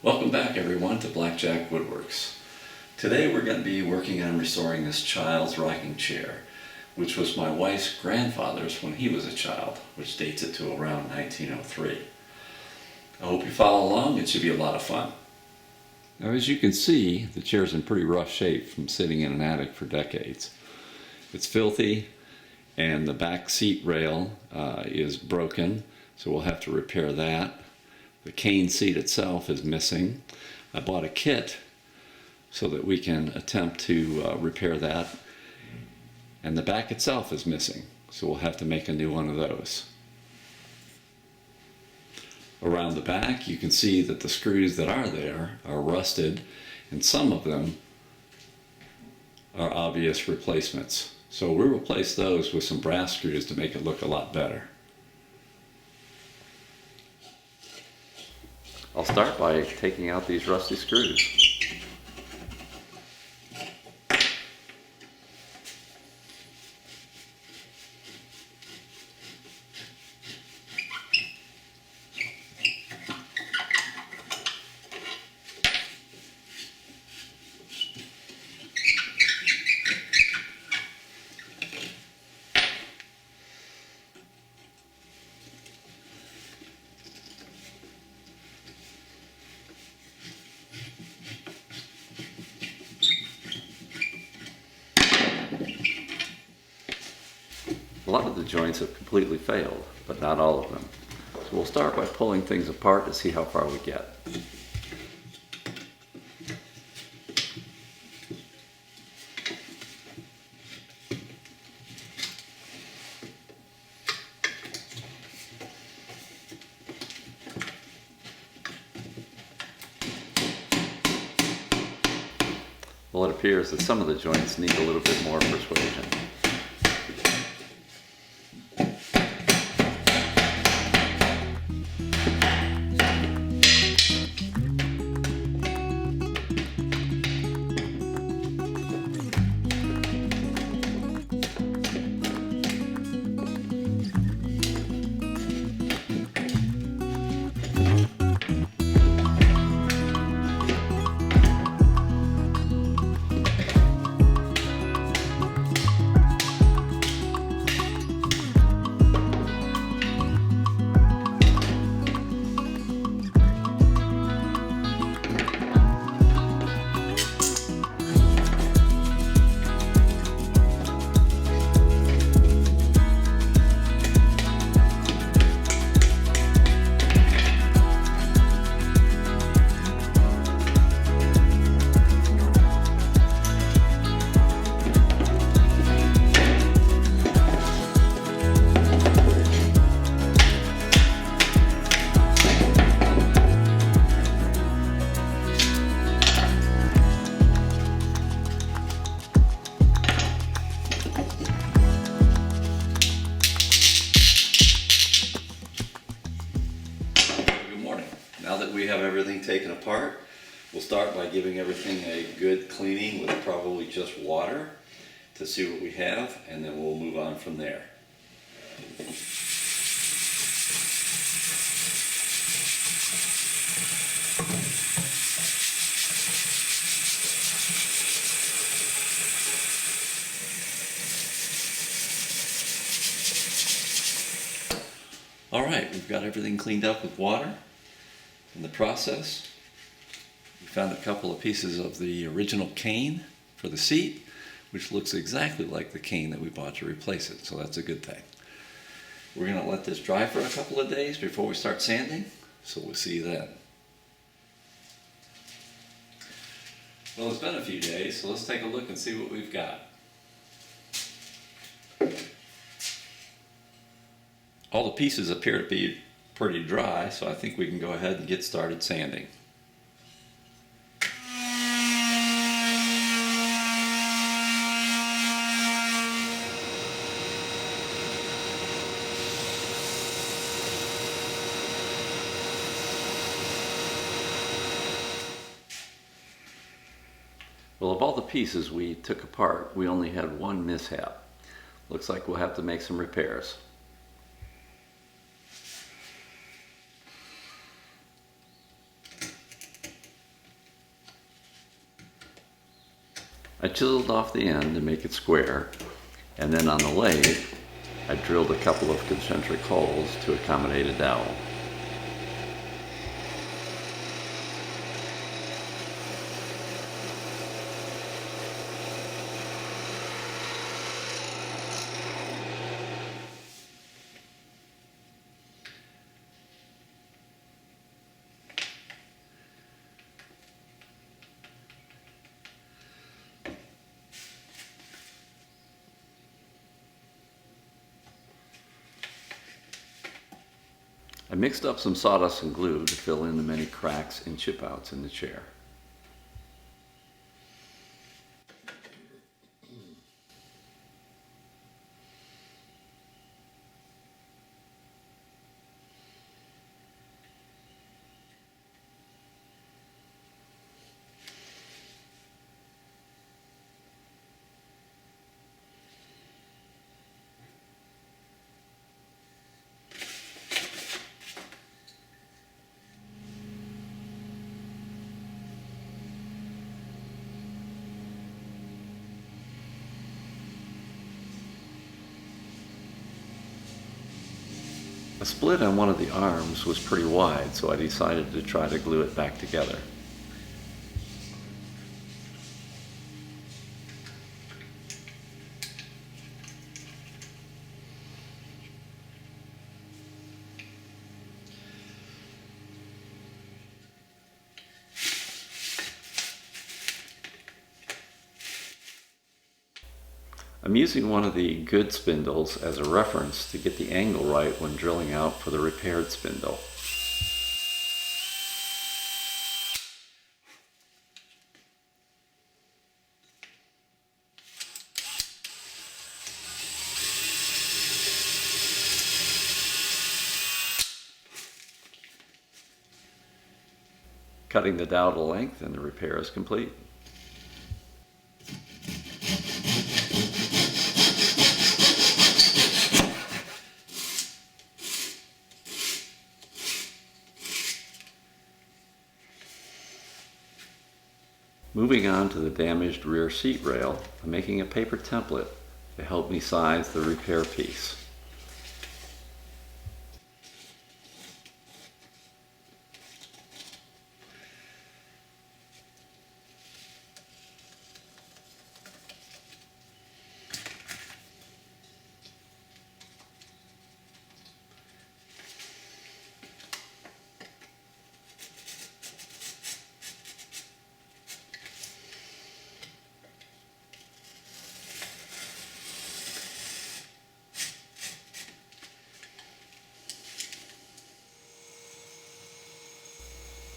Welcome back everyone to Blackjack Woodworks. Today we're going to be working on restoring this child's rocking chair, which was my wife's grandfather's when he was a child, which dates it to around 1903. I hope you follow along, it should be a lot of fun. Now as you can see, the chair's in pretty rough shape from sitting in an attic for decades. It's filthy and the back seat rail is broken, so we'll have to repair that. The cane seat itself is missing. I bought a kit so that we can attempt to repair that. And the back itself is missing, so we'll have to make a new one of those. Around the back you can see that the screws that are there are rusted, and some of them are obvious replacements. So we'll replace those with some brass screws to make it look a lot better. I'll start by taking out these rusty screws. A lot of the joints have completely failed, but not all of them. So we'll start by pulling things apart to see how far we get. Well, it appears that some of the joints need a little bit more persuasion. Now that we have everything taken apart, we'll start by giving everything a good cleaning with probably just water to see what we have, and then we'll move on from there. All right, we've got everything cleaned up with water. In the process, we found a couple of pieces of the original cane for the seat, which looks exactly like the cane that we bought to replace it, so that's a good thing. We're going to let this dry for a couple of days before we start sanding, so we'll see you then. Well, it's been a few days, so let's take a look and see what we've got. All the pieces appear to be pretty dry, so I think we can go ahead and get started sanding. Well, of all the pieces we took apart, we only had one mishap. Looks like we'll have to make some repairs. I chiseled off the end to make it square, and then on the lathe, I drilled a couple of concentric holes to accommodate a dowel. I mixed up some sawdust and glue to fill in the many cracks and chip outs in the chair. A split on one of the arms was pretty wide, so I decided to try to glue it back together. I'm using one of the good spindles as a reference to get the angle right when drilling out for the repaired spindle. Cutting the dowel to length and the repair is complete. Moving on to the damaged rear seat rail, I'm making a paper template to help me size the repair piece.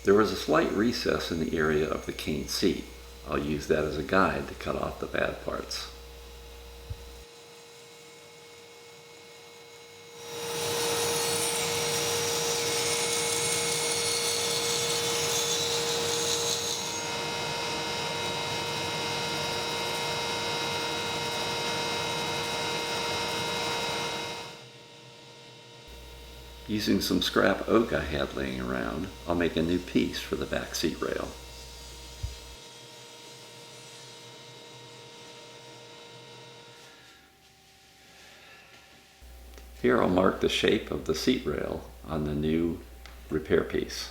There was a slight recess in the area of the cane seat. I'll use that as a guide to cut off the bad parts. Using some scrap oak I had laying around, I'll make a new piece for the back seat rail. Here I'll mark the shape of the seat rail on the new repair piece.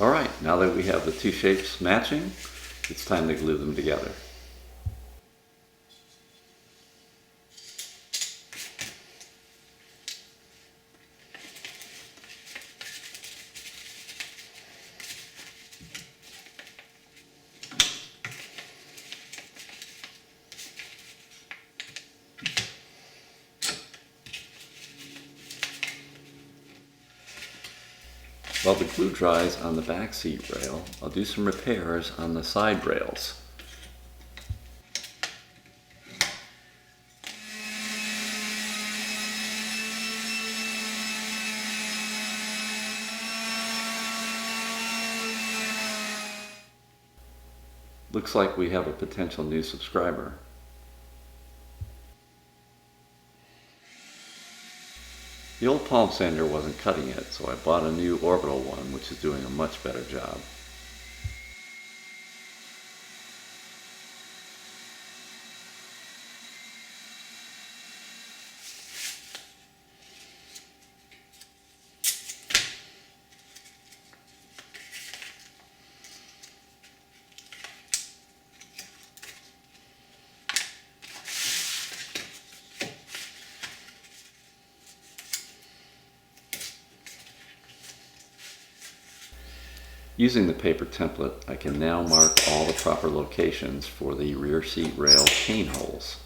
Alright, now that we have the two shapes matching, it's time to glue them together. While the glue dries on the back seat rail, I'll do some repairs on the side rails. Looks like we have a potential new subscriber. The old palm sander wasn't cutting it, so I bought a new orbital one, which is doing a much better job. Using the paper template, I can now mark all the proper locations for the rear seat rail chain holes.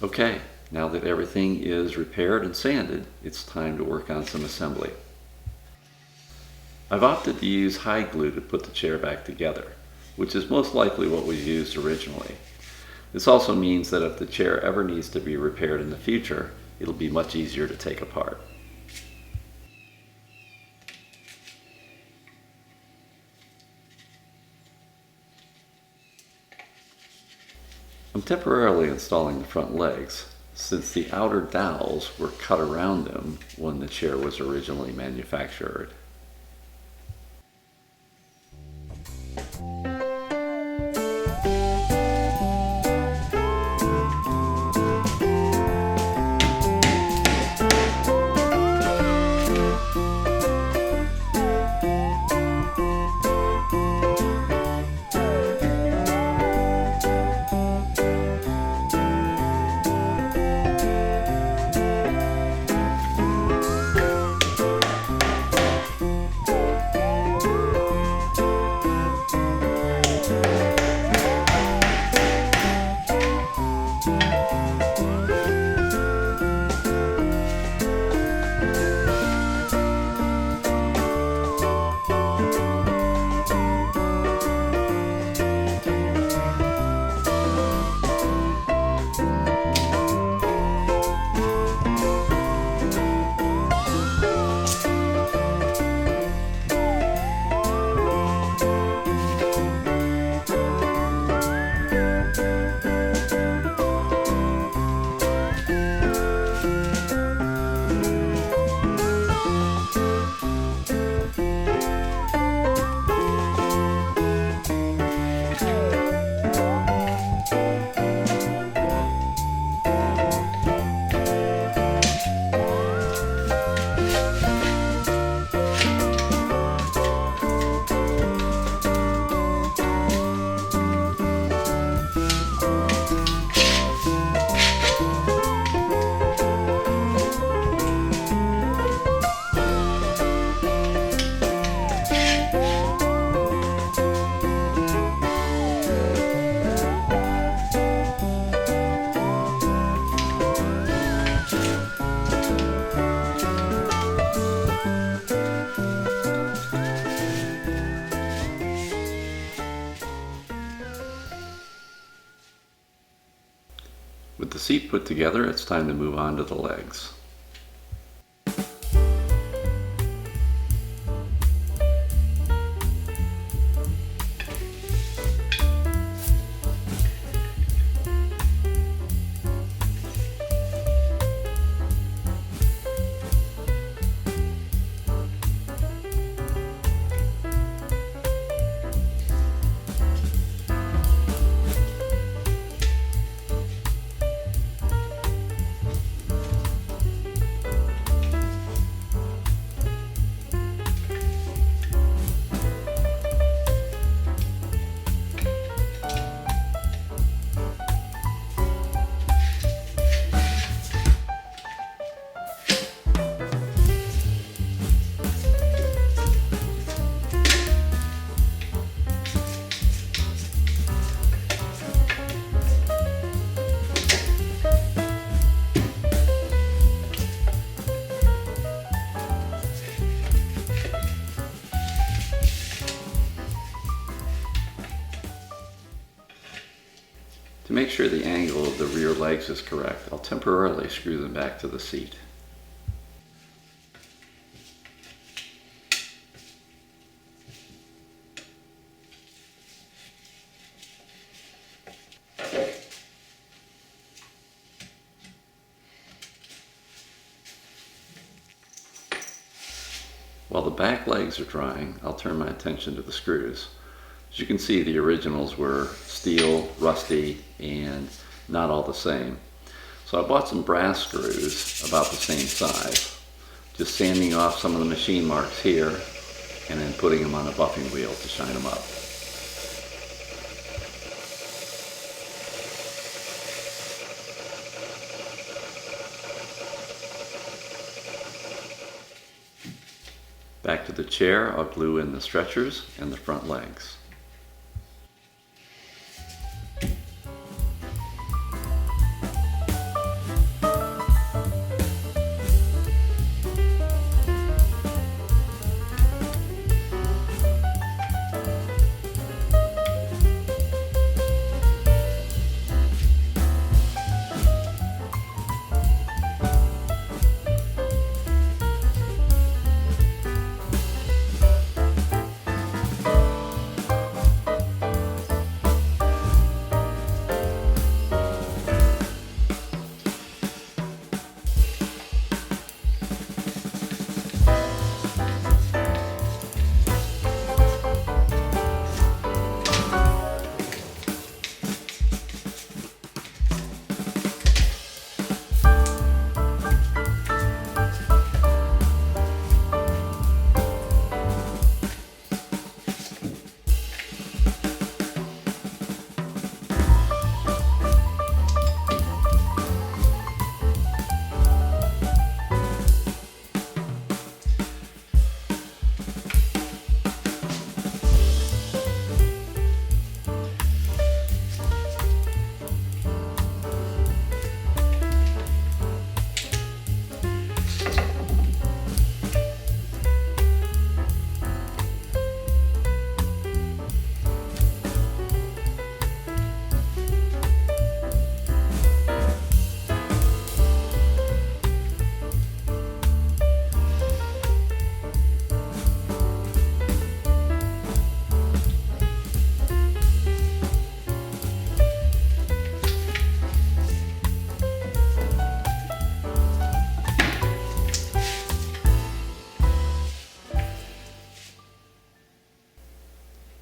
Okay, now that everything is repaired and sanded, it's time to work on some assembly. I've opted to use hide glue to put the chair back together, which is most likely what was used originally. This also means that if the chair ever needs to be repaired in the future, it'll be much easier to take apart. I'm temporarily installing the front legs, since the outer dowels were cut around them when the chair was originally manufactured. With the seat put together, it's time to move on to the legs. make sure the angle of the rear legs is correct, I'll temporarily screw them back to the seat. While the back legs are drying, I'll turn my attention to the screws. As you can see, the originals were steel, rusty, and not all the same. So I bought some brass screws about the same size, just sanding off some of the machine marks here and then putting them on a buffing wheel to shine them up. Back to the chair, I'll glue in the stretchers and the front legs.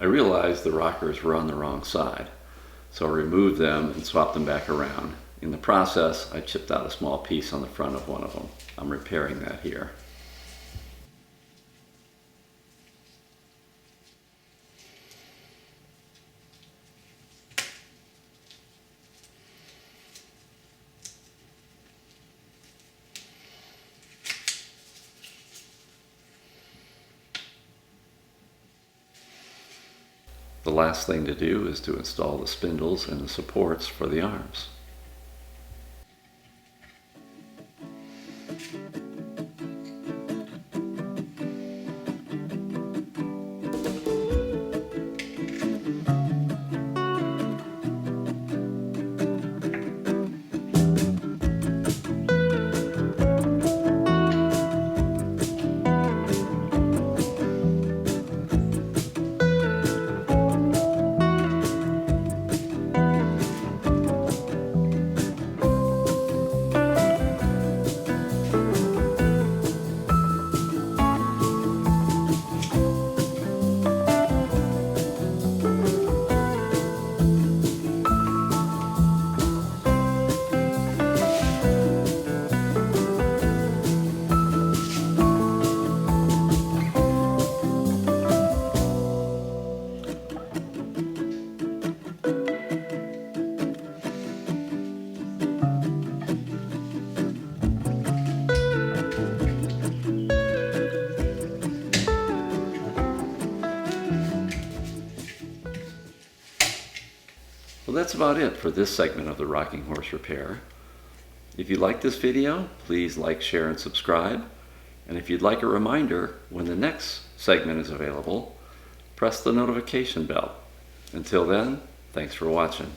I realized the rockers were on the wrong side, so I removed them and swapped them back around. In the process, I chipped out a small piece on the front of one of them. I'm repairing that here. The last thing to do is to install the spindles and the supports for the arms. Well, that's about it for this segment of the Rocking Horse Repair. If you like this video, please like, share, and subscribe. And if you'd like a reminder when the next segment is available, press the notification bell. Until then, thanks for watching.